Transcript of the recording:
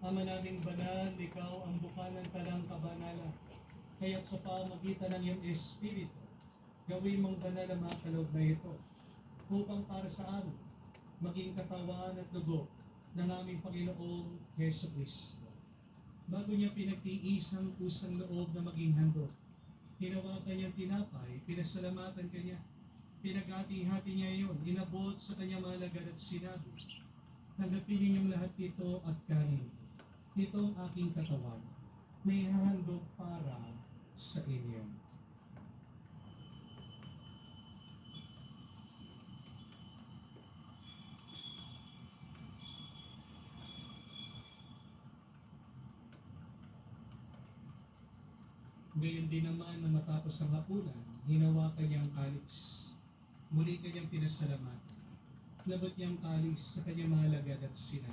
Ama naming banal, ikaw ang bukalan talang kabanalan. Kaya't sa pamagitan ng iyong Espiritu, gawin mong banal ang mga kaloob na ito upang para sa amin maging katawan at dugo ng aming Panginoong Heso Kristo. Bago niya pinagtiis ang pusang loob na maging handog, hinawakan niyang tinapay, pinasalamatan kanya, pinaghati-hati niya iyon, inabot sa kanyang mga alagad at sinabi, tanggapin ninyong lahat ito at kanin. Ito ang aking katawan, may hahandog para sa inyo. Gayon din naman na matapos ang hapunan, hinawakan niya ang kalis. Muli kanyang pinasalamatan. Labot niya ang kalis sa kanyang mga alagad at sinabi,